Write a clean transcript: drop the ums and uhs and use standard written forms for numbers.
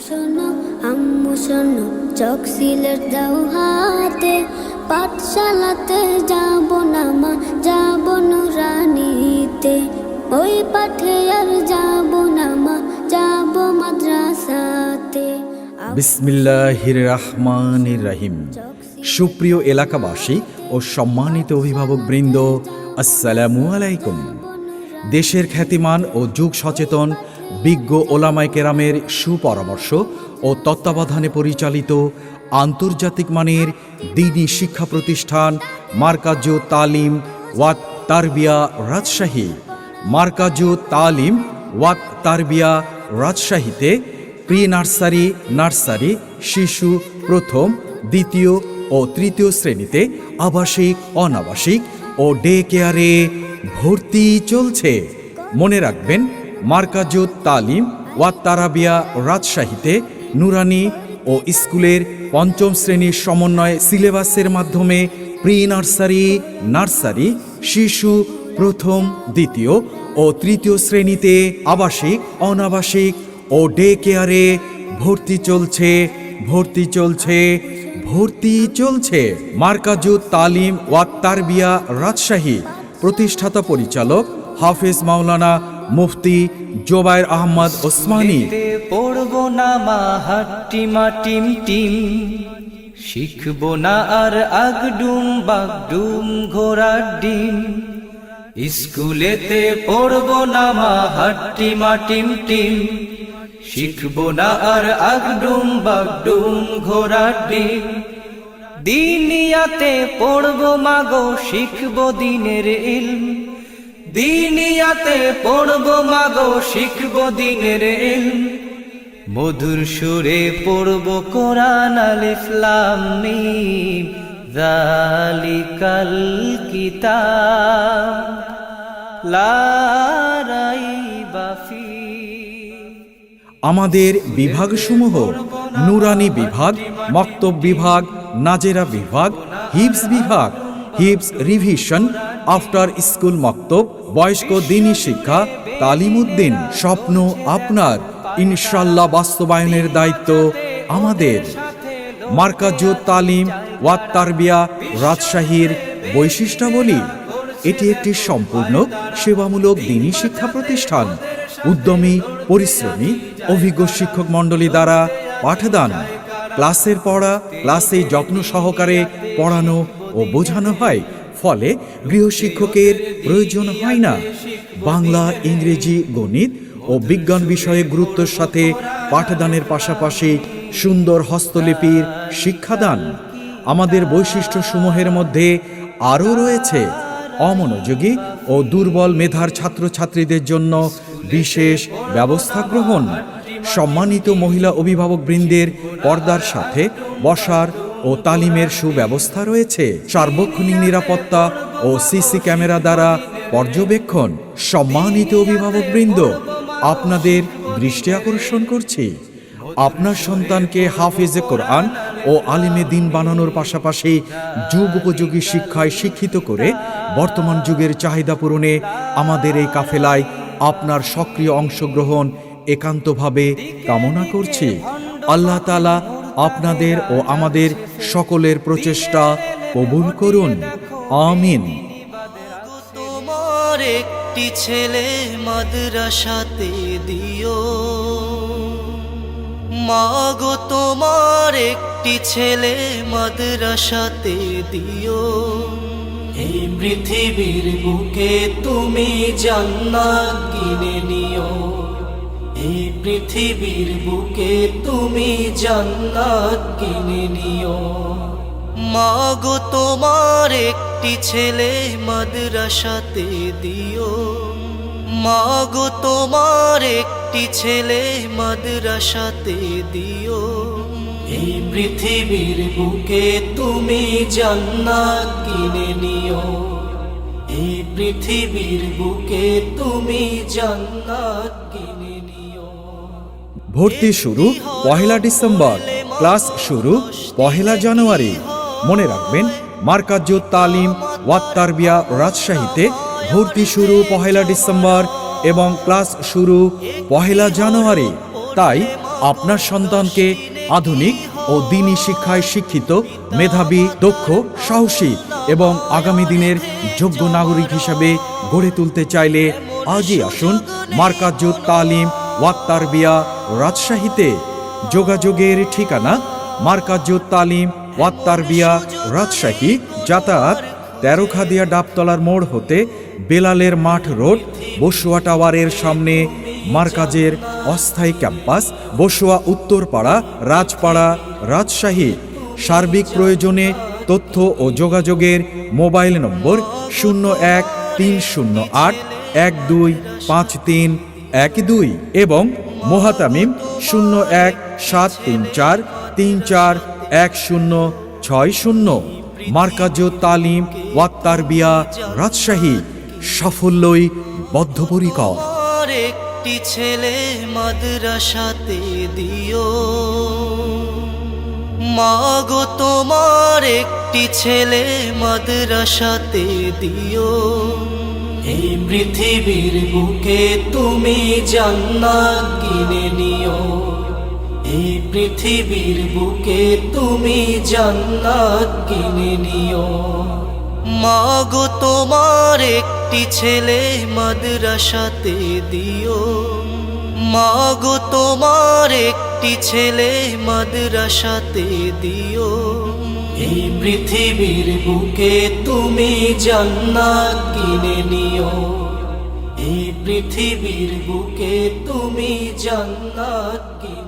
শোনো আম্মু শোনো, চক সিলেট দাও হাতে, পাঠশালাতে যাব না মা, যাব নুরানিতে। ওই পাঠে আর যাব না মা, যাব মাদ্রাসাতে। বিসমিল্লাহির রহমানির রহিম। সুপ্রিয় এলাকাবাসী ও সম্মানিত অভিভাবকবৃন্দ, আসসালামু আলাইকুম। দেশের খ্যাতিমান ও যুগ সচেতন বিজ্ঞ ওলামায়ে কেরামের সুপরামর্শ ও তত্ত্বাবধানে পরিচালিত আন্তর্জাতিক মানের দ্বীনি শিক্ষা প্রতিষ্ঠান মারকাজু তালিম ওয়াত তারবিয়া রাজশাহী, মারকাজু তালিম ওয়াত তারবিয়া রাজশাহীতে প্রি নার্সারি, নার্সারি, শিশু প্রথম, দ্বিতীয় ও তৃতীয় শ্রেণীতে আবাসিক, অনাবাসিক ও ডে কেয়ারে ভর্তি চলছে। মনে রাখবেন, মারকাজু তালিম ওয়াত তারাবিয়া রাজশাহীতে নুরানি ও স্কুলের পঞ্চম শ্রেণীর সমন্বয় সিলেবাসের মাধ্যমে প্রি নার্সারি, নার্সারি, শিশু প্রথম, দ্বিতীয় ও তৃতীয় শ্রেণীতে আবাসিক, অনাবাসিক ও ডে কেয়ারে ভর্তি চলছে, ভর্তি চলছে, ভর্তি চলছে। মারকাজু তালিম ওয়াত তারবিয়া রাজশাহী প্রতিষ্ঠাতা পরিচালক হাফেজ মাওলানা মুফতি জোবায়ের আহমদ ওসমানী। পড়বো না মা হাট্টিমা টিম টিম, শিখবো না আর আগডুম বাগডুম ঘোড়ার ডিম। স্কুলেতে পড়বো না মা হাট্টিমা টিম টিম, শিখবো না আর আগডুম বাগডুম ঘোড়ার ডিম। দিনিয়াতে পড়বো মাগো, শিখবো দিনের ইলম। দিনিয়াতে পড়বো মাগো, শিখবো দিনের ইলম। মধুর সুরে পড়বো কোরআন আলিফ লাম মিম, যালিকাল কিতাব লা রাইবা ফীহ। আমাদের বিভাগসমূহ নুরানি বিভাগ, মক্তব বিভাগ, নাজেরা বিভাগ, হিফজ বিভাগ, হিফজ রিভিশন, আফটার স্কুল মক্তব, বয়স্ক দ্বীনি শিক্ষা, তালিমউদ্দিন। স্বপ্ন আপনার, ইনশাআল্লাহ বাস্তবায়নের দায়িত্ব আমাদের। মারকাজু তালিম ওয়াত তারবিয়া রাজশাহীর বৈশিষ্ট্যাবলী: এটি একটি সম্পূর্ণ সেবামূলক দ্বীনি শিক্ষা প্রতিষ্ঠান। উদ্যমী, পরিশ্রমী, অভিজ্ঞ শিক্ষক মণ্ডলী দ্বারা পাঠদান। ক্লাসের পড়া ক্লাসে যত্ন সহকারে পড়ানো ও বোঝানো হয়, ফলে গৃহশিক্ষকের প্রয়োজন হয় না। বাংলা, ইংরেজি, গণিত ও বিজ্ঞান বিষয়ে গুরুত্বের সাথে পাঠদানের পাশাপাশি সুন্দর হস্তলিপির শিক্ষাদান। আমাদের বৈশিষ্ট্যসমূহের মধ্যে আরও রয়েছে অমনোযোগী ও দুর্বল মেধার ছাত্রছাত্রীদের জন্য বিশেষ ব্যবস্থা গ্রহণ। সম্মানিত মহিলা অভিভাবকবৃন্দের পর্দার সাথে বসার ও তালিমের সুব্যবস্থা রয়েছে। সার্বক্ষণিক নিরাপত্তা ও সিসি ক্যামেরা দ্বারা পর্যবেক্ষণ। সম্মানিত অভিভাবকবৃন্দ, আপনাদের দৃষ্টি আকর্ষণ করছি, আপনার সন্তানকে হাফেজে কোরআন ও আলিমে দ্বীন বানানোর পাশাপাশি যুগ উপযোগী শিক্ষায় শিক্ষিত করে বর্তমান যুগের চাহিদা পূরণে আমাদের এই কাফেলায় আপনার সক্রিয় অংশগ্রহণ একান্তভাবে কামনা করছি। আল্লাহ তাআলা আপনাদের ও আমাদের সকলের প্রচেষ্টা কবুল করুন, আমিন। তোমার একটি ছেলে মাদ্রাসাতে দিও মাগো, তোমার একটি ছেলে মাদ্রাসাতে দিও। এই পৃথিবীর বুকে তুমি জান্নাত কিনে নিও। এই পৃথিবীর বুকে তুমি জান্নাত কিনে নিও। মাগো তোমার একটি ছেলে মাদ্রাসাতে দিও। মাগো তোমার একটি ছেলে মাদ্রাসাতে দিও। এই পৃথিবীর বুকে তুমি জান্নাত কিনে নিও। এই পৃথিবীর বুকে তুমি জান্নাত কিনে নিও। ভর্তি শুরু 1 ডিসেম্বর, ক্লাস শুরু 1 জানুয়ারি। মনে রাখবেন, মারকাজু তালিম ওয়াত তারবিয়া রাজশাহীতে ভর্তি শুরু 1 ডিসেম্বর এবং ক্লাস শুরু 1 জানুয়ারি। তাই আপনার সন্তানকে আধুনিক ও দ্বীনি শিক্ষায় শিক্ষিত, মেধাবী, দক্ষ, সাহসী এবং আগামী দিনের যোগ্য নাগরিক হিসাবে গড়ে তুলতে চাইলে আজই আসুন মারকাজুত তালিম ওয়াত তারবিয়া রাজশাহীতে। যোগাযোগের ঠিকানা মারকাজুত তালিম ওয়াত তারবিয়া রাজশাহী, যাতায়াত তেরোখাদিয়া ডাবতলার মোড় হতে বেলালের মাঠ রোড, বসুয়া টাওয়ারের সামনে মারকাজের অস্থায়ী ক্যাম্পাস, বসুয়া উত্তরপাড়া, রাজপাড়া, রাজশাহী। সার্বিক প্রয়োজনে তথ্য ও যোগাযোগের মোবাইল নম্বর 01-308-125312 এবং মোহাতামিম 01-734-341060। মারকাজুত তালিম ওয়াত তারবিয়া রাজশাহী, সাফল্যই বদ্ধপরিকর। আর একটি ছেলে মাদ্রাসাতে দিও, মাগো তোমার একটি ছেলে মাদ্রাসাতে দিও। এই পৃথিবীর বুকে তুমি জান্নাত কিনে নিও, এই পৃথিবীর বুকে তুমি জান্নাত কিনে নিও। মাগো তোমার একটি ছেলে মাদ্রাসাতে দিও, মাগো তোমার একটি ছেলে মাদ্রাসাতে দিও। এই পৃথিবীর বুকে তুমি জান্নাত কিনে নিও, এই পৃথিবীর বুকে তুমি জান্নাত কিনে